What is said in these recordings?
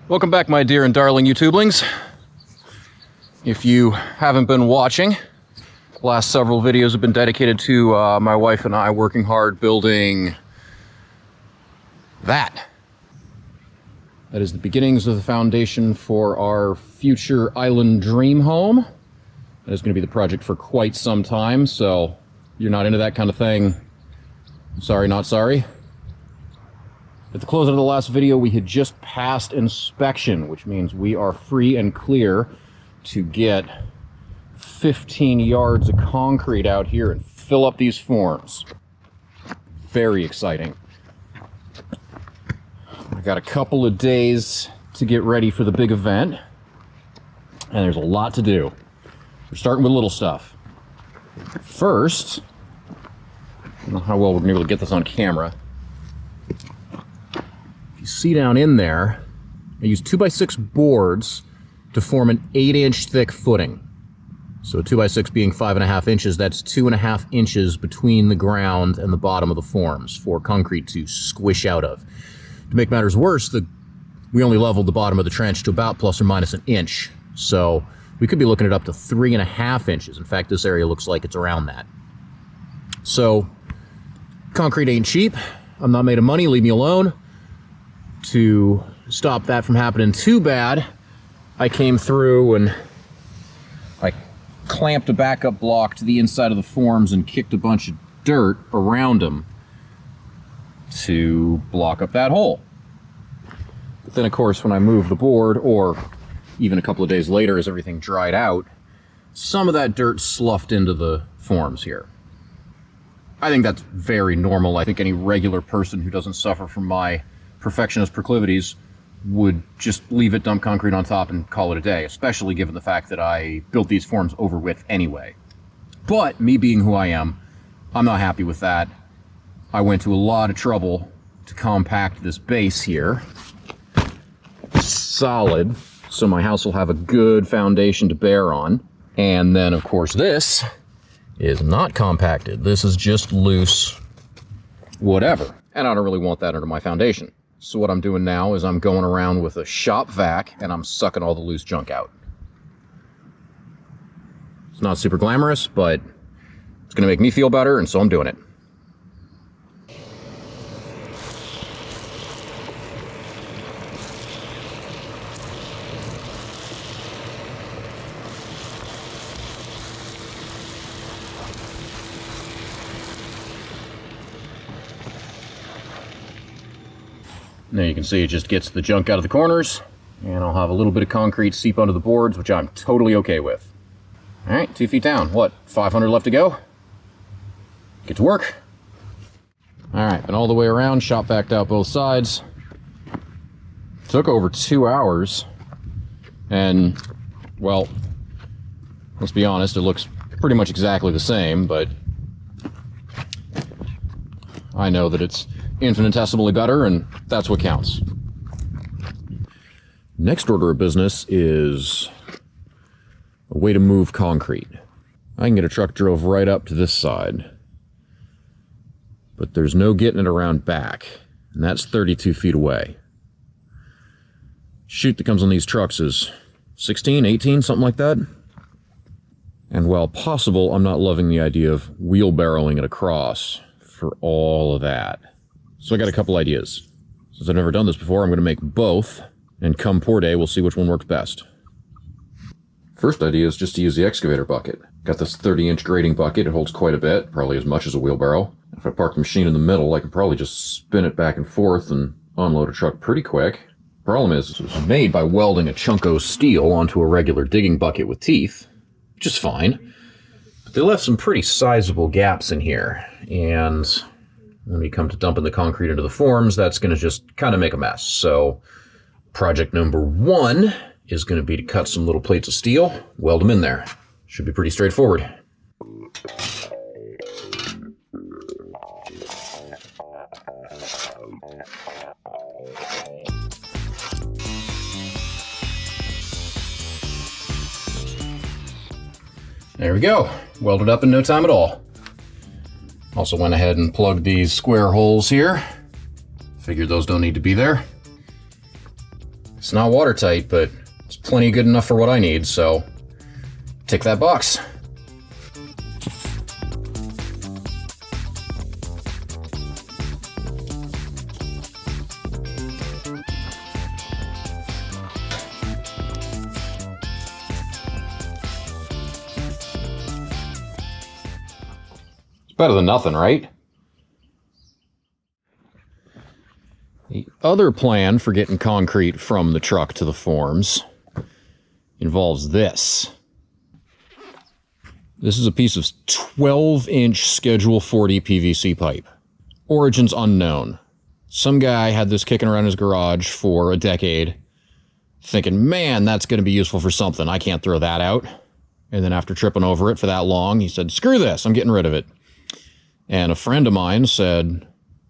Welcome back, my dear and darling YouTubelings. If you haven't been watching, the last several videos have been dedicated to my wife and I working hard building that. That is the beginnings of the foundation for our future island dream home. That is going to be the project for quite some time, so if you're not into that kind of thing, sorry, not sorry. At the close of the last video, we had just passed inspection, which means we are free and clear to get 15 yards of concrete out here and fill up these forms. Very exciting. I got a couple of days to get ready for the big event, and there's a lot to do. We're starting with little stuff. First, I don't know how well we're going to be able to get this on camera. You see down in there, I used 2x6 boards to form an 8-inch thick footing. So 2x6 being 5.5 inches, that's 2.5 inches between the ground and the bottom of the forms for concrete to squish out of. To make matters worse, we only leveled the bottom of the trench to about plus or minus an inch. So we could be looking at up to 3.5 inches. In fact, this area looks like it's around that. So concrete ain't cheap. I'm not made of money, leave me alone. To stop that from happening too bad, I came through and I clamped a backup block to the inside of the forms and kicked a bunch of dirt around them to block up that hole. But then, of course, when I moved the board, or even a couple of days later as everything dried out, some of that dirt sloughed into the forms here. I think that's very normal. I think any regular person who doesn't suffer from my perfectionist proclivities would just leave it, dump concrete on top, and call it a day, especially given the fact that I built these forms over width anyway. But me being who I am, I'm not happy with that. I went to a lot of trouble to compact this base here solid, so my house will have a good foundation to bear on. And then, of course, this is not compacted. This is just loose whatever, and I don't really want that under my foundation. So what I'm doing now is I'm going around with a shop vac and I'm sucking all the loose junk out. It's not super glamorous, but it's going to make me feel better, and so I'm doing it. There you can see it just gets the junk out of the corners, and I'll have a little bit of concrete seep onto the boards, which I'm totally okay with. All right, 2 feet down. What, 500 left to go? Get to work. All right, been all the way around, shop vacked out both sides. Took over 2 hours, and, well, let's be honest, it looks pretty much exactly the same, but I know that it's infinitesimally better, and that's what counts. Next order of business is a way to move concrete. I can get a truck drove right up to this side, but there's no getting it around back, and that's 32 feet away. Chute that comes on these trucks is 16, 18, something like that. And while possible, I'm not loving the idea of wheelbarrowing it across for all of that. So I got a couple ideas. Since I've never done this before, I'm going to make both, and come pour day, we'll see which one works best. First idea is just to use the excavator bucket. Got this 30-inch grading bucket. It holds quite a bit, probably as much as a wheelbarrow. If I park the machine in the middle, I can probably just spin it back and forth and unload a truck pretty quick. Problem is, it was made by welding a chunk of steel onto a regular digging bucket with teeth, which is fine. But they left some pretty sizable gaps in here, and when we come to dumping the concrete into the forms, that's going to just kind of make a mess. So project number 1 is going to be to cut some little plates of steel, weld them in there. Should be pretty straightforward. There we go, welded up in no time at all. Also went ahead and plugged these square holes here. Figured those don't need to be there. It's not watertight, but it's plenty good enough for what I need, so tick that box. It's better than nothing, right? The other plan for getting concrete from the truck to the forms involves this. This is a piece of 12-inch Schedule 40 PVC pipe. Origins unknown. Some guy had this kicking around his garage for a decade, thinking, man, that's going to be useful for something. I can't throw that out. And then after tripping over it for that long, he said, screw this, I'm getting rid of it. And a friend of mine said,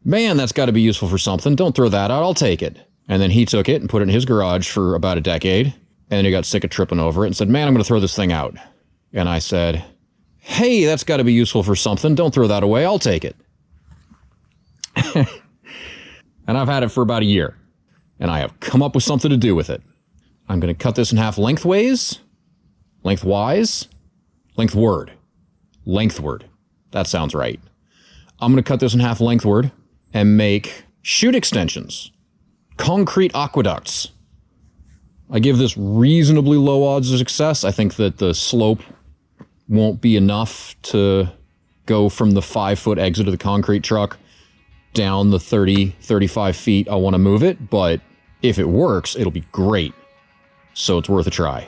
man, that's got to be useful for something. Don't throw that out. I'll take it. And then he took it and put it in his garage for about a decade. And then he got sick of tripping over it and said, man, I'm going to throw this thing out. And I said, hey, that's got to be useful for something. Don't throw that away. I'll take it. And I've had it for about a year. And I have come up with something to do with it. I'm going to cut this in half lengthwise. Lengthward. That sounds right. I'm going to cut this in half lengthward and make chute extensions, concrete aqueducts. I give this reasonably low odds of success. I think that the slope won't be enough to go from the 5-foot exit of the concrete truck down the 30, 35 feet I want to move it, but if it works, it'll be great. So it's worth a try.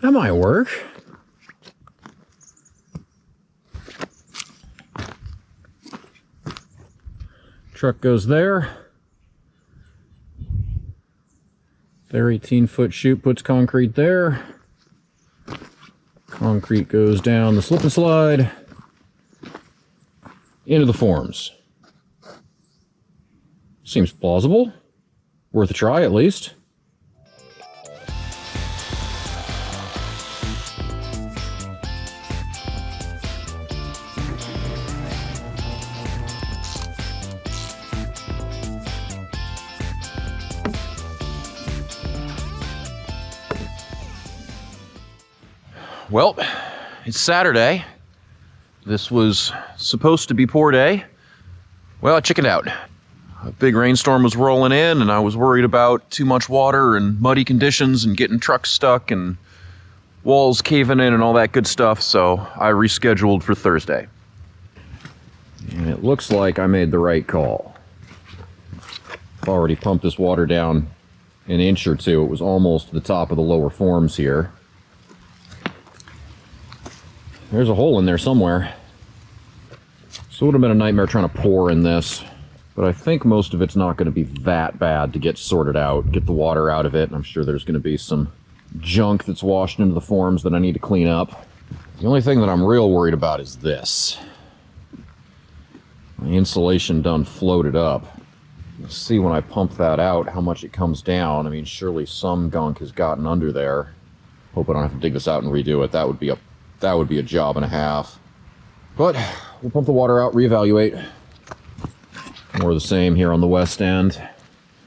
That might work. Truck goes there. Their 18-foot chute puts concrete there. Concrete goes down the slip and slide into the forms. Seems plausible. Worth a try, at least. Well, it's Saturday. This was supposed to be pour day. Well, I chickened out. A big rainstorm was rolling in, and I was worried about too much water and muddy conditions and getting trucks stuck and walls caving in and all that good stuff, so I rescheduled for Thursday. And it looks like I made the right call. I've already pumped this water down an inch or two. It was almost to the top of the lower forms here. There's a hole in there somewhere. So it would have been a nightmare trying to pour in this, but I think most of it's not going to be that bad to get sorted out, get the water out of it, and I'm sure there's going to be some junk that's washed into the forms that I need to clean up. The only thing that I'm real worried about is this. My insulation done floated up. Let's see when I pump that out how much it comes down. I mean, surely some gunk has gotten under there. Hope I don't have to dig this out and redo it. That would be a job and a half. But we'll pump the water out, reevaluate. More of the same here on the west end.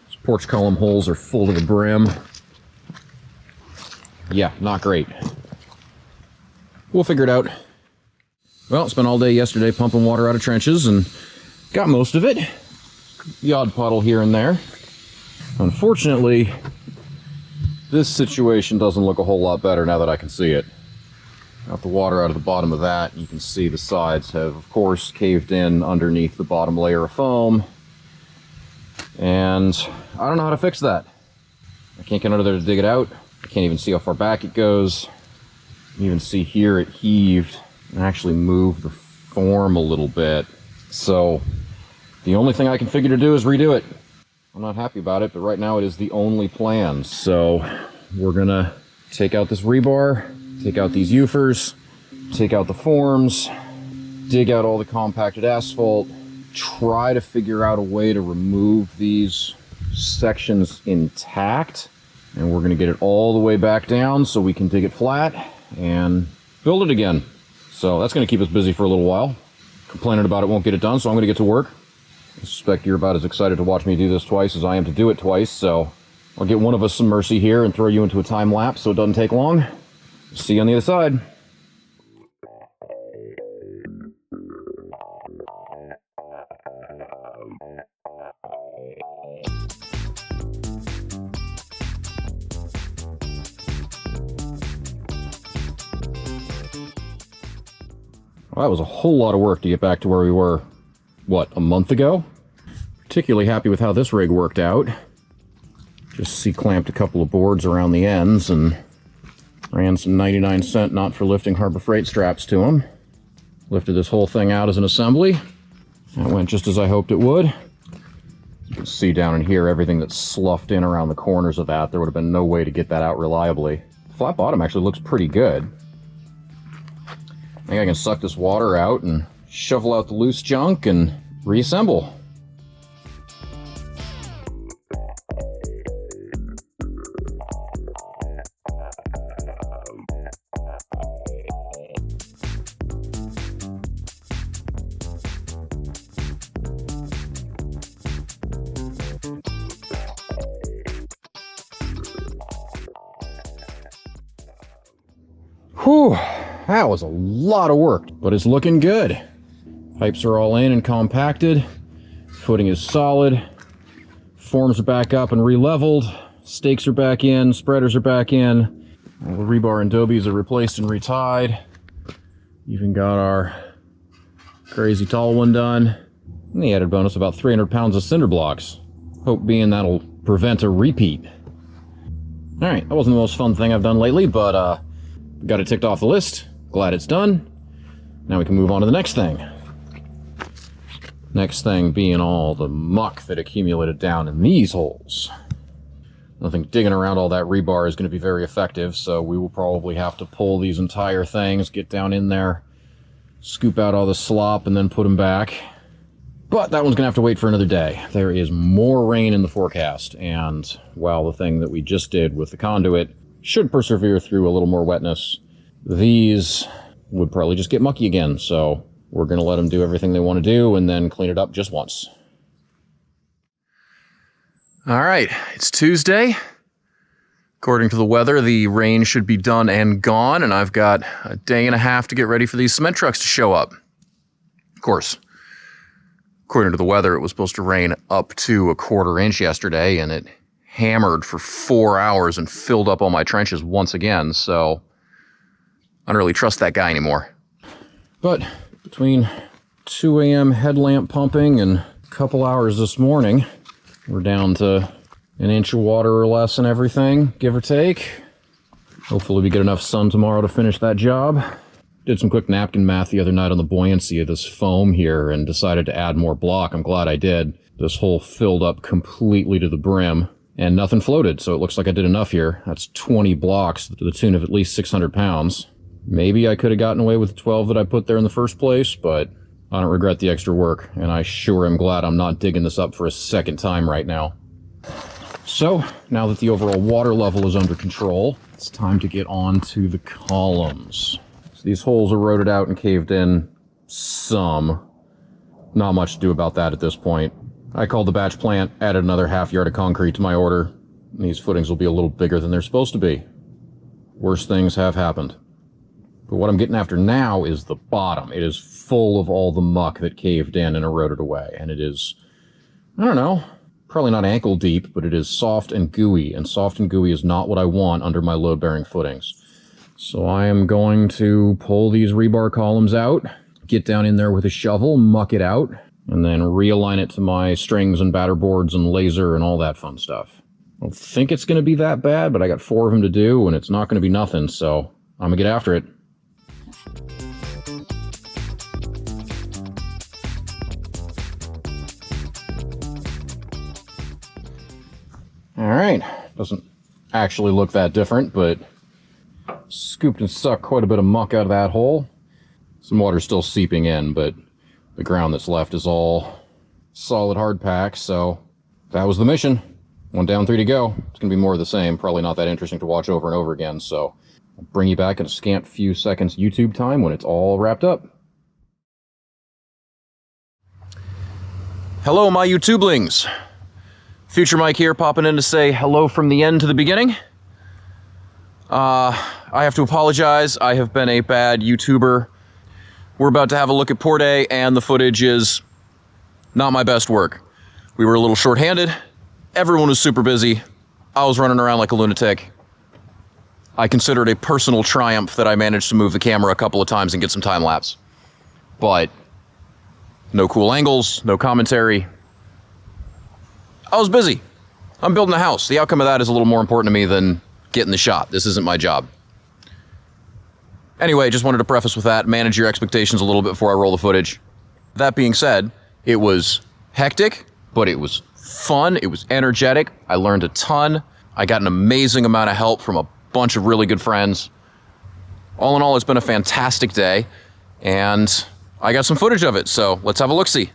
These porch column holes are full to the brim. Yeah, not great. We'll figure it out. Well, spent all day yesterday pumping water out of trenches and got most of it. The odd puddle here and there. Unfortunately, this situation doesn't look a whole lot better now that I can see it. Got the water out of the bottom of that. You can see the sides have, of course, caved in underneath the bottom layer of foam. And I don't know how to fix that. I can't get under there to dig it out. I can't even see how far back it goes. You can even see here it heaved and actually moved the form a little bit. So the only thing I can figure to do is redo it. I'm not happy about it, but right now it is the only plan. So we're gonna take out this rebar, take out these UFers, take out the forms, dig out all the compacted asphalt, try to figure out a way to remove these sections intact, and we're going to get it all the way back down so we can dig it flat and build it again. So that's going to keep us busy for a little while. Complaining about it won't get it done, so I'm going to get to work. I suspect you're about as excited to watch me do this twice as I am to do it twice, so I'll get one of us some mercy here and throw you into a time lapse so it doesn't take long. See you on the other side. Well, that was a whole lot of work to get back to where we were, what, a month ago? Particularly happy with how this rig worked out. Just C-clamped a couple of boards around the ends and ran some 99-cent not for lifting Harbor Freight straps to them. Lifted this whole thing out as an assembly. That went just as I hoped it would. You can see down in here everything that's sloughed in around the corners of that. There would have been no way to get that out reliably. The flat bottom actually looks pretty good. I think I can suck this water out and shovel out the loose junk and reassemble. Whew, that was a lot of work, but it's looking good. Pipes are all in and compacted. Footing is solid. Forms are back up and re-leveled. Stakes are back in. Spreaders are back in. All the rebar and dobies are replaced and retied. Even got our crazy tall one done. And the added bonus, about 300 pounds of cinder blocks. Hope being that'll prevent a repeat. All right, that wasn't the most fun thing I've done lately, but got it ticked off the list. Glad it's done. Now we can move on to the next thing. Next thing being all the muck that accumulated down in these holes. I think digging around all that rebar is going to be very effective, so we will probably have to pull these entire things, get down in there, scoop out all the slop, and then put them back. But that one's going to have to wait for another day. There is more rain in the forecast, and while the thing that we just did with the conduit should persevere through a little more wetness, these would probably just get mucky again, so we're going to let them do everything they want to do and then clean it up just once. All right, it's Tuesday. According to the weather, the rain should be done and gone, and I've got a day and a half to get ready for these cement trucks to show up. Of course, according to the weather, it was supposed to rain up to a 1/4 inch yesterday, and it hammered for 4 hours and filled up all my trenches once again, so I don't really trust that guy anymore. But between 2 a.m. headlamp pumping and a couple hours this morning. We're down to an inch of water or less and everything, give or take. Hopefully we get enough sun tomorrow to finish that job. Did some quick napkin math the other night on the buoyancy of this foam here and decided to add more block. I'm glad I did. This hole filled up completely to the brim and nothing floated, so it looks like I did enough here. That's 20 blocks to the tune of at least 600 pounds. Maybe I could have gotten away with the 12 that I put there in the first place, but I don't regret the extra work, and I sure am glad I'm not digging this up for a second time right now. So, now that the overall water level is under control, it's time to get on to the columns. So these holes are eroded out and caved in some. Not much to do about that at this point. I called the batch plant, added another half yard of concrete to my order. And these footings will be a little bigger than they're supposed to be. Worse things have happened. But what I'm getting after now is the bottom. It is full of all the muck that caved in and eroded away. And it is, I don't know, probably not ankle deep, but it is soft and gooey. And soft and gooey is not what I want under my load-bearing footings. So I am going to pull these rebar columns out, get down in there with a shovel, muck it out, and then realign it to my strings and batter boards and laser and all that fun stuff. I don't think it's going to be that bad, but I got 4 of them to do, and it's not going to be nothing, so I'm going to get after it. Alright, doesn't actually look that different, but scooped and sucked quite a bit of muck out of that hole. Some water's still seeping in, but the ground that's left is all solid hard pack, so that was the mission. 1 down, 3 to go. It's going to be more of the same, probably not that interesting to watch over and over again, so I'll bring you back in a scant few seconds YouTube time when it's all wrapped up. Hello, my YouTubelings. Future Mike here, popping in to say hello from the end to the beginning. I have to apologize. I have been a bad YouTuber. We're about to have a look at Pour Day, and the footage is not my best work. We were a little short-handed. Everyone was super busy. I was running around like a lunatic. I consider it a personal triumph that I managed to move the camera a couple of times and get some time lapse. But no cool angles, no commentary. I was busy. I'm building a house. The outcome of that is a little more important to me than getting the shot. This isn't my job. Anyway, just wanted to preface with that, manage your expectations a little bit before I roll the footage. That being said, it was hectic, but it was fun. It was energetic. I learned a ton. I got an amazing amount of help from a bunch of really good friends. All in all, it's been a fantastic day, and I got some footage of it, so let's have a look-see.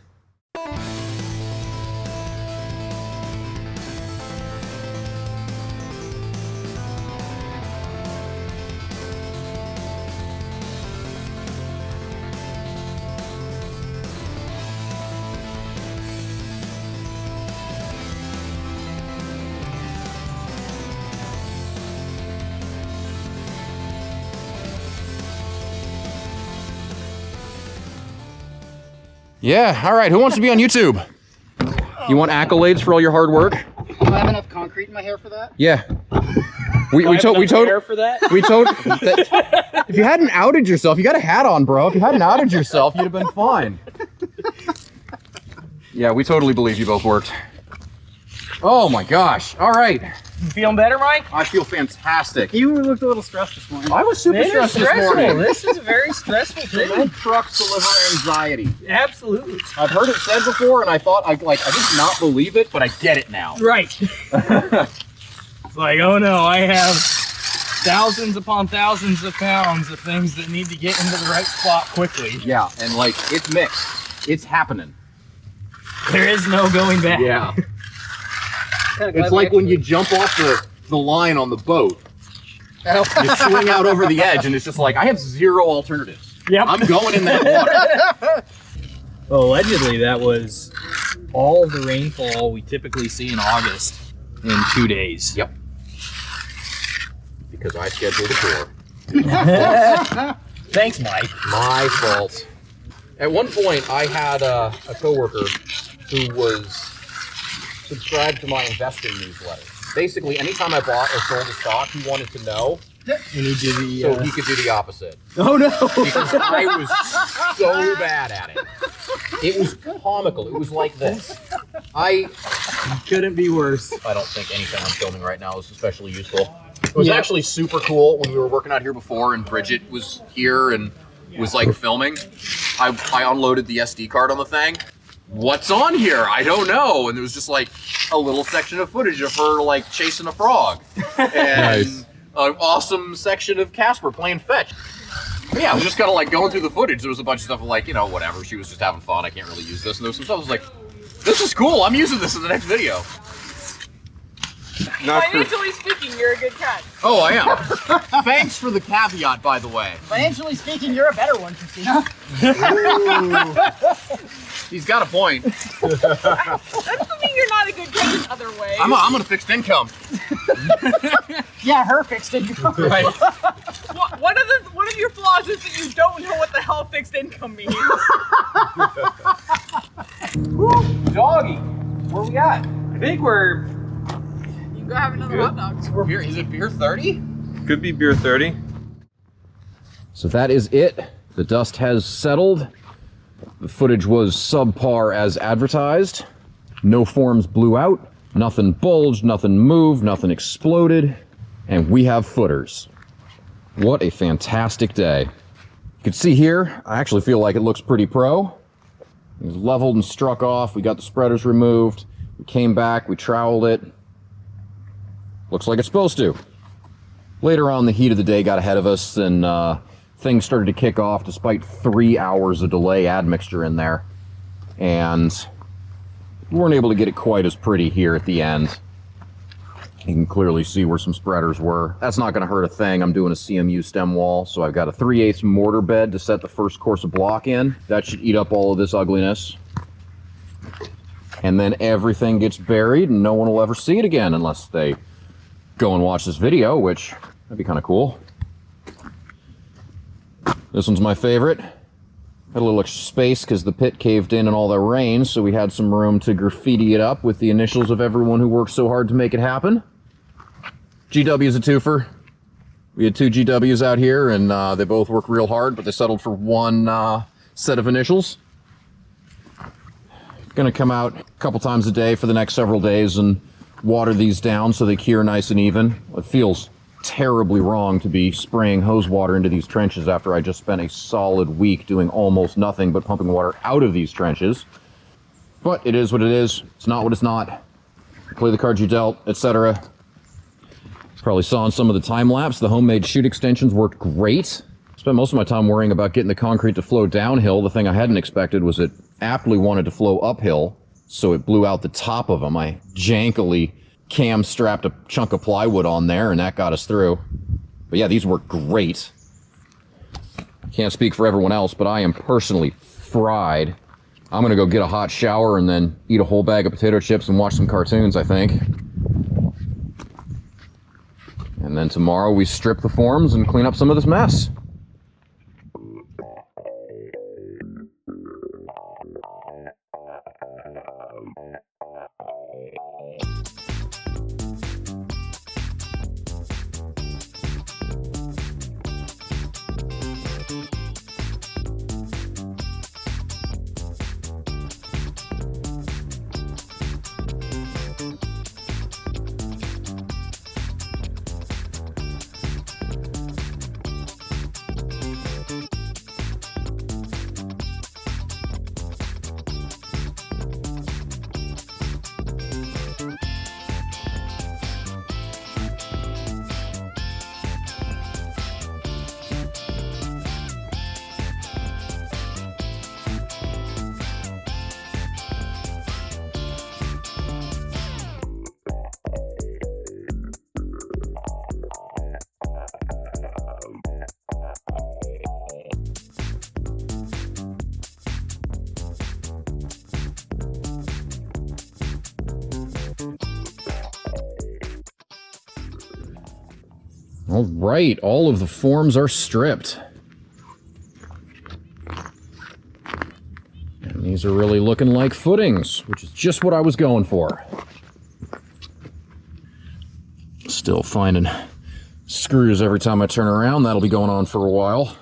Yeah, all right, who wants to be on YouTube? You want accolades for all your hard work? Do I have enough concrete in my hair for that? Yeah. We told that if you hadn't outed yourself, you got a hat on, bro. If you hadn't outed yourself, you'd have been fine. Yeah, we totally believe you both worked. Oh my gosh. All right. You feeling better, Mike? I feel fantastic. You looked a little stressed this morning. I was super stressed this morning. This is a very stressful thing. Trucks deliver anxiety. Absolutely. I've heard it said before, and I thought I did not believe it, but I get it now. Right. It's like, oh no, I have thousands upon thousands of pounds of things that need to get into the right spot quickly. Yeah, and like it's mixed. It's happening. There is no going back. Yeah. It's like when you jump off the line on the boat. You swing out over the edge, and it's just like, I have zero alternatives. Yep. I'm going in that water. Well, allegedly, that was all the rainfall we typically see in August in 2 days. Yep. Because I scheduled a tour. Thanks, Mike. My fault. At one point, I had a coworker who was subscribed to my investing newsletter. Basically, anytime I bought or sold a stock, he wanted to know. And he did So he could do the opposite. Oh no! Because I was so bad at it. It was comical. It was like this. Couldn't be worse. I don't think anything I'm filming right now is especially useful. It was actually super cool when we were working out here before and Bridget was here and was like filming. I unloaded the SD card on the thing. What's on here? I don't know. And there was just like a little section of footage of her like chasing a frog. And Nice. an awesome section of Casper playing fetch. But yeah, I was just kind of like going through the footage. There was a bunch of stuff like, you know, whatever. She was just having fun. I can't really use this. And there was some stuff I was like, this is cool. I'm using this in the next video. Not for, Financially speaking, you're a good cat. Oh, I am. Thanks for the caveat, by the way. Financially speaking, you're a better one, Christina. He's got a point. That doesn't mean you're not a good cat in other ways. I'm gonna fixed income. Yeah, her fixed income. Right. One of your flaws is that you don't know what the hell fixed income means. Doggy, where we at? I think we're. You can go have another hot dog. Is it beer 30? could be beer 30. So that is it. The dust has settled. The footage was subpar as advertised. No forms blew out. Nothing bulged, nothing moved, nothing exploded. And we have footers. What a fantastic day. You can see here, I actually feel like it looks pretty pro. It was leveled and struck off. We got the spreaders removed. We came back, we troweled it. Looks like it's supposed to. Later on, the heat of the day got ahead of us and things started to kick off despite 3 hours of delay admixture in there. And we weren't able to get it quite as pretty here at the end. You can clearly see where some spreaders were. That's not going to hurt a thing. I'm doing a CMU stem wall, so I've got a 3/8 mortar bed to set the first course of block in. That should eat up all of this ugliness. And then everything gets buried and no one will ever see it again unless they go and watch this video, which that'd be kind of cool. This one's my favorite. Had a little extra space because the pit caved in and all that rain, so we had some room to graffiti it up with the initials of everyone who worked so hard to make it happen. GW is a twofer. We had 2 GWs out here, and they both worked real hard, but they settled for one set of initials. Gonna come out a couple times a day for the next several days and water these down so they cure nice and even. It feels terribly wrong to be spraying hose water into these trenches after I just spent a solid week doing almost nothing but pumping water out of these trenches. But it is what it is. It's not what it's not. Play the cards you dealt, etc. Probably saw in some of the time lapse, the homemade chute extensions worked great. Spent most of my time worrying about getting the concrete to flow downhill. The thing I hadn't expected was it aptly wanted to flow uphill, so it blew out the top of them. I jankily cam strapped a chunk of plywood on there, and that got us through. But yeah, these work great. Can't speak for everyone else, but I am personally fried. I'm gonna go get a hot shower and then eat a whole bag of potato chips and watch some cartoons, I think. And then tomorrow we strip the forms and clean up some of this mess. All right, all of the forms are stripped. And these are really looking like footings, which is just what I was going for. Still finding screws every time I turn around. That'll be going on for a while.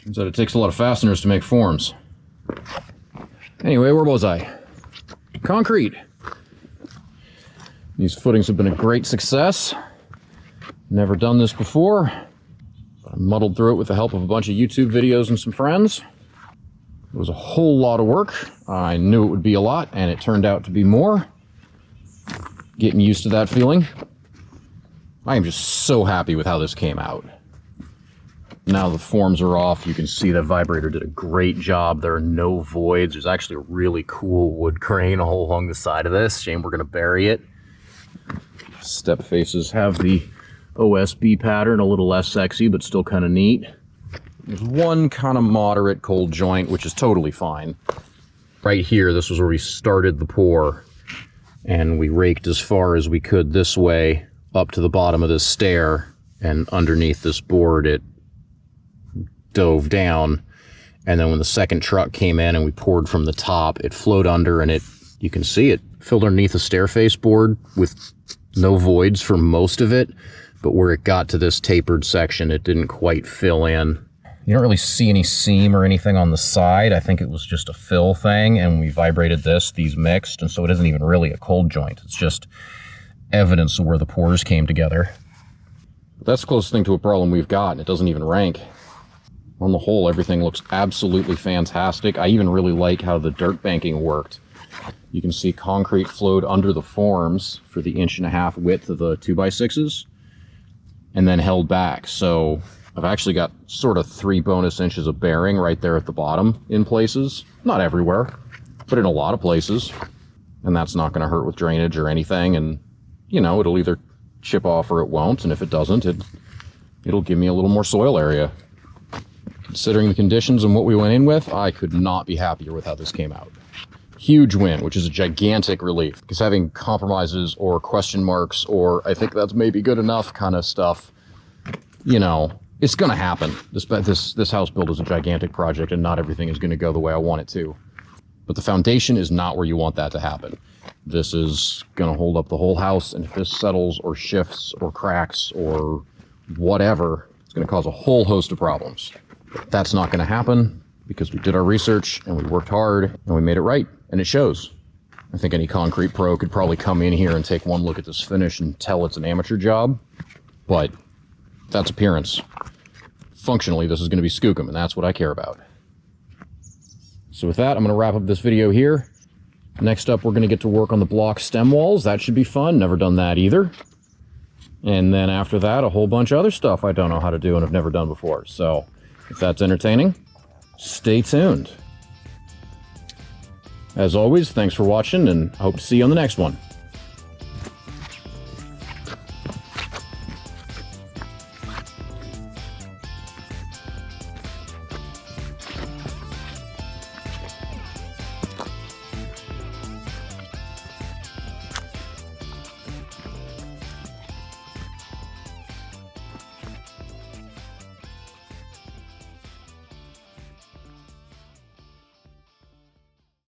Turns out it takes a lot of fasteners to make forms. Anyway, where was I? Concrete. These footings have been a great success. Never done this before, but I muddled through it with the help of a bunch of YouTube videos and some friends. It was a whole lot of work. I knew it would be a lot, and it turned out to be more. Getting used to that feeling. I am just so happy with how this came out. Now the forms are off. You can see the vibrator did a great job. There are no voids. There's actually a really cool wood grain all along the side of this. Shame we're going to bury it. Step faces have the OSB pattern, a little less sexy, but still kind of neat. There's one kind of moderate cold joint, which is totally fine. Right here, this was where we started the pour, and we raked as far as we could this way up to the bottom of this stair, and underneath this board it dove down. And then when the second truck came in and we poured from the top, it flowed under, and you can see it filled underneath the stairface board with no voids for most of it, but where it got to this tapered section, it didn't quite fill in. You don't really see any seam or anything on the side. I think it was just a fill thing, and we vibrated these mixed, and so it isn't even really a cold joint. It's just evidence of where the pores came together. That's the closest thing to a problem we've got, and it doesn't even rank. On the whole, everything looks absolutely fantastic. I even really like how the dirt banking worked. You can see concrete flowed under the forms for the 1.5 inch width of the 2x6s, and then held back. So I've actually got sort of 3 bonus inches of bearing right there at the bottom in places. Not everywhere, but in a lot of places. And that's not going to hurt with drainage or anything. And, you know, it'll either chip off or it won't. And if it doesn't, it'll give me a little more soil area. Considering the conditions and what we went in with, I could not be happier with how this came out. Huge win, which is a gigantic relief, because having compromises or question marks or I think that's maybe good enough kind of stuff, you know, it's going to happen. This house build is a gigantic project, and not everything is going to go the way I want it to. But the foundation is not where you want that to happen. This is going to hold up the whole house, and if this settles or shifts or cracks or whatever, it's going to cause a whole host of problems. But that's not going to happen because we did our research and we worked hard and we made it right, and it shows. I think any concrete pro could probably come in here and take one look at this finish and tell it's an amateur job, but that's appearance. Functionally, this is going to be skookum, and that's what I care about. So with that, I'm going to wrap up this video here. Next up, we're going to get to work on the block stem walls. That should be fun. Never done that either. And then after that, a whole bunch of other stuff I don't know how to do and have never done before. So if that's entertaining, stay tuned. As always, thanks for watching, and I hope to see you on the next one.